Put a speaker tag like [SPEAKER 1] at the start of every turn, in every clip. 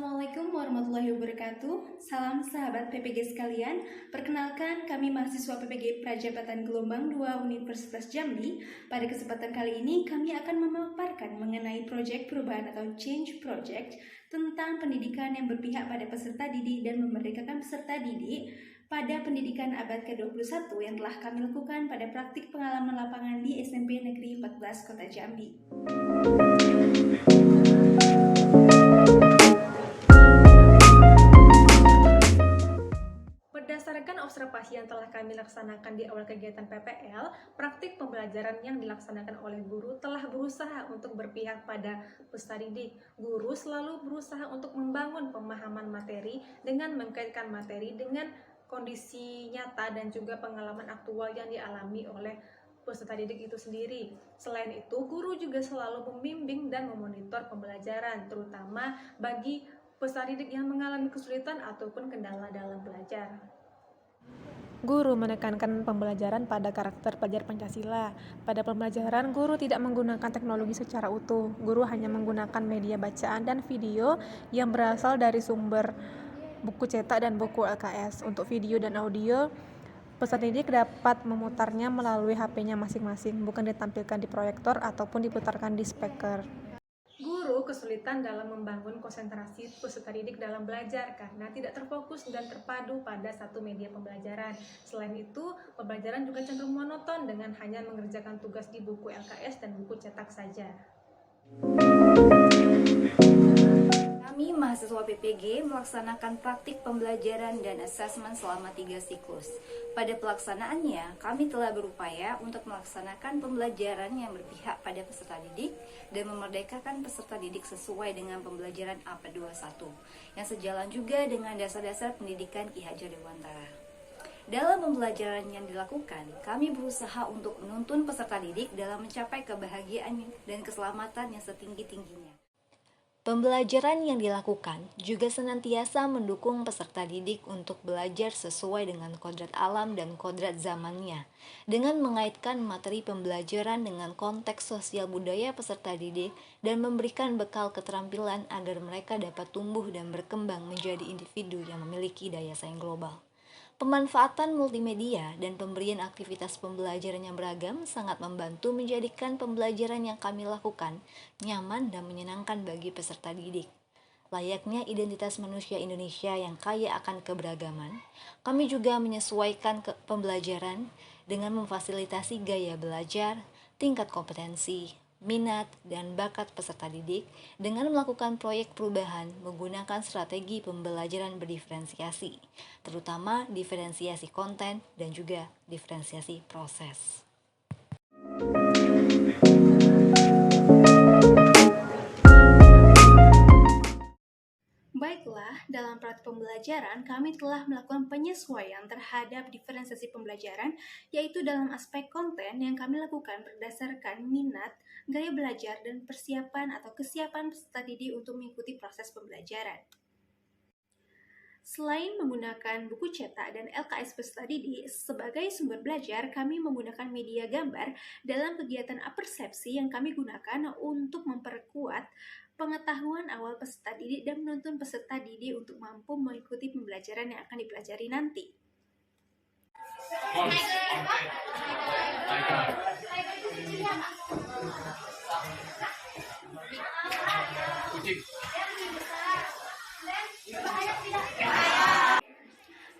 [SPEAKER 1] Assalamualaikum warahmatullahi wabarakatuh. Salam sahabat PPG sekalian. Perkenalkan, kami mahasiswa PPG Prajabatan Gelombang 2 Universitas Jambi. Pada kesempatan kali ini, kami akan memaparkan mengenai proyek perubahan atau change project tentang pendidikan yang berpihak pada peserta didik dan memerdekakan peserta didik pada pendidikan abad ke-21 yang telah kami lakukan pada praktik pengalaman lapangan di SMP Negeri 14 Kota Jambi.
[SPEAKER 2] Berdasarkan observasi yang telah kami laksanakan di awal kegiatan PPL, praktik pembelajaran yang dilaksanakan oleh guru telah berusaha untuk berpihak pada peserta didik. Guru selalu berusaha untuk membangun pemahaman materi dengan mengkaitkan materi dengan kondisi nyata dan juga pengalaman aktual yang dialami oleh peserta didik itu sendiri. Selain itu, guru juga selalu membimbing dan memonitor pembelajaran, terutama bagi peserta didik yang mengalami kesulitan ataupun kendala dalam belajar. Guru menekankan pembelajaran pada karakter pelajar Pancasila. Pada pembelajaran, guru tidak menggunakan teknologi secara utuh. Guru hanya menggunakan media bacaan dan video yang berasal dari sumber buku cetak dan buku LKS. Untuk video dan audio, peserta didik dapat memutarnya melalui HP-nya masing-masing, bukan ditampilkan di proyektor ataupun diputarkan di speaker. Guru kesulitan dalam membangun konsentrasi peserta didik dalam belajar karena tidak terfokus dan terpadu pada satu media pembelajaran. Selain itu, pembelajaran juga cenderung monoton dengan hanya mengerjakan tugas di buku LKS dan buku cetak saja.
[SPEAKER 3] Kami mahasiswa PPG melaksanakan praktik pembelajaran dan asesmen selama 3 siklus. Pada pelaksanaannya, kami telah berupaya untuk melaksanakan pembelajaran yang berpihak pada peserta didik dan memerdekakan peserta didik sesuai dengan pembelajaran abad 21, yang sejalan juga dengan dasar-dasar pendidikan Ki Hajar Dewantara. Dalam pembelajaran yang dilakukan, kami berusaha untuk menuntun peserta didik dalam mencapai kebahagiaan dan keselamatan yang setinggi-tingginya. Pembelajaran yang dilakukan juga senantiasa mendukung peserta didik untuk belajar sesuai dengan kodrat alam dan kodrat zamannya, dengan mengaitkan materi pembelajaran dengan konteks sosial budaya peserta didik dan memberikan bekal keterampilan agar mereka dapat tumbuh dan berkembang menjadi individu yang memiliki daya saing global. Pemanfaatan multimedia dan pemberian aktivitas pembelajaran yang beragam sangat membantu menjadikan pembelajaran yang kami lakukan nyaman dan menyenangkan bagi peserta didik. Layaknya identitas manusia Indonesia yang kaya akan keberagaman, kami juga menyesuaikan pembelajaran dengan memfasilitasi gaya belajar, tingkat kompetensi, minat, dan bakat peserta didik dengan melakukan proyek perubahan menggunakan strategi pembelajaran berdiferensiasi, terutama diferensiasi konten dan juga diferensiasi proses.
[SPEAKER 1] Baiklah, dalam praktik pembelajaran, kami telah melakukan penyesuaian terhadap diferensiasi pembelajaran, yaitu dalam aspek konten yang kami lakukan berdasarkan minat, gaya belajar, dan persiapan atau kesiapan peserta didik untuk mengikuti proses pembelajaran. Selain menggunakan buku cetak dan LKS peserta didik sebagai sumber belajar, kami menggunakan media gambar dalam kegiatan apersepsi yang kami gunakan untuk memperkuat pengetahuan awal peserta didik dan menuntun peserta didik untuk mampu mengikuti pembelajaran yang akan dipelajari nanti.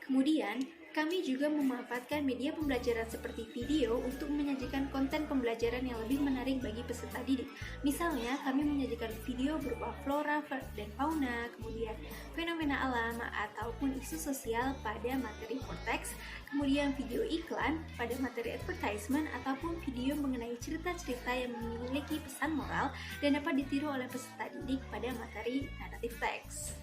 [SPEAKER 1] Kemudian, kami juga memanfaatkan media pembelajaran seperti video untuk menyajikan konten pembelajaran yang lebih menarik bagi peserta didik. Misalnya, kami menyajikan video berupa flora dan fauna, kemudian fenomena alam ataupun isu sosial pada materi vortex, kemudian video iklan pada materi advertisement, ataupun video mengenai cerita-cerita yang memiliki pesan moral dan dapat ditiru oleh peserta didik pada materi naratif teks.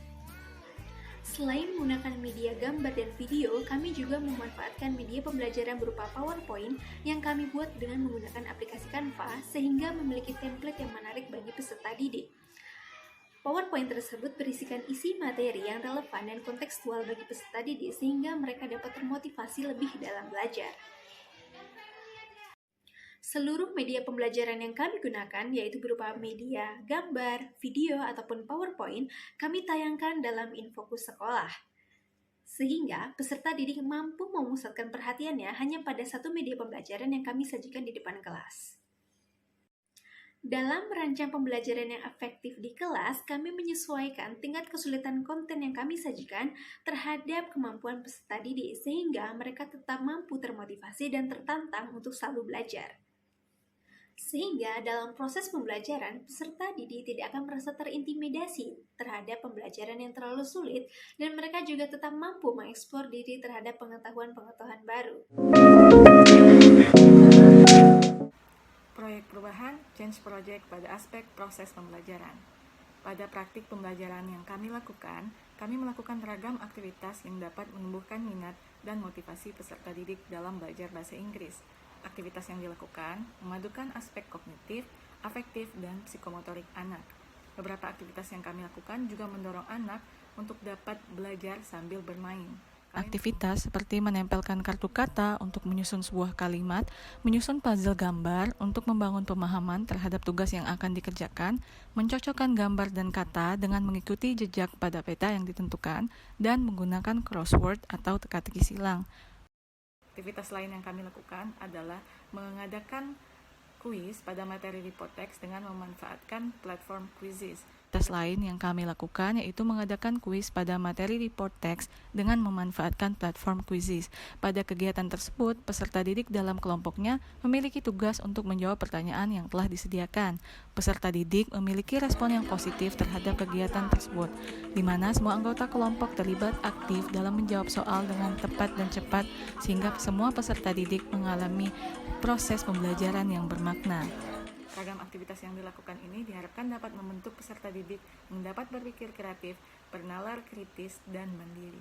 [SPEAKER 1] Selain menggunakan media gambar dan video, kami juga memanfaatkan media pembelajaran berupa PowerPoint yang kami buat dengan menggunakan aplikasi Canva sehingga memiliki template yang menarik bagi peserta didik. PowerPoint tersebut berisikan isi materi yang relevan dan kontekstual bagi peserta didik sehingga mereka dapat termotivasi lebih dalam belajar. Seluruh media pembelajaran yang kami gunakan, yaitu berupa media, gambar, video, ataupun PowerPoint, kami tayangkan dalam Infokus Sekolah. Sehingga peserta didik mampu memusatkan perhatiannya hanya pada satu media pembelajaran yang kami sajikan di depan kelas. Dalam merancang pembelajaran yang efektif di kelas, kami menyesuaikan tingkat kesulitan konten yang kami sajikan terhadap kemampuan peserta didik sehingga mereka tetap mampu termotivasi dan tertantang untuk selalu belajar. Sehingga dalam proses pembelajaran, peserta didik tidak akan merasa terintimidasi terhadap pembelajaran yang terlalu sulit dan mereka juga tetap mampu mengeksplor diri terhadap pengetahuan-pengetahuan baru.
[SPEAKER 4] Proyek perubahan Change Project pada aspek proses pembelajaran. Pada praktik pembelajaran yang kami lakukan, kami melakukan ragam aktivitas yang dapat menumbuhkan minat dan motivasi peserta didik dalam belajar bahasa Inggris. Aktivitas yang dilakukan memadukan aspek kognitif, afektif, dan psikomotorik anak. Beberapa aktivitas yang kami lakukan juga mendorong anak untuk dapat belajar sambil bermain. Aktivitas seperti menempelkan kartu kata untuk menyusun sebuah kalimat, menyusun puzzle gambar untuk membangun pemahaman terhadap tugas yang akan dikerjakan, mencocokkan gambar dan kata dengan mengikuti jejak pada peta yang ditentukan, dan menggunakan crossword atau teka-teki silang. Aktivitas lain yang kami lakukan adalah mengadakan kuis pada materi report text dengan memanfaatkan platform Quizizz. Aktivitas lain yang kami lakukan yaitu mengadakan kuis pada materi report text dengan memanfaatkan platform Quizizz. Pada kegiatan tersebut, peserta didik dalam kelompoknya memiliki tugas untuk menjawab pertanyaan yang telah disediakan. Peserta didik memiliki respon yang positif terhadap kegiatan tersebut, di mana semua anggota kelompok terlibat aktif dalam menjawab soal dengan tepat dan cepat, sehingga semua peserta didik mengalami proses pembelajaran yang bermakna. Ragam aktivitas yang dilakukan ini diharapkan dapat membentuk peserta didik yang dapat berpikir kreatif, bernalar kritis, dan mandiri.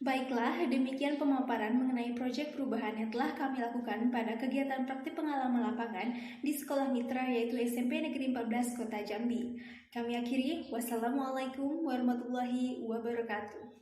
[SPEAKER 1] Baiklah, demikian pemaparan mengenai proyek perubahan yang telah kami lakukan pada kegiatan praktik pengalaman lapangan di Sekolah Mitra yaitu SMP Negeri 14 Kota Jambi. Kami akhiri, wassalamualaikum warahmatullahi wabarakatuh.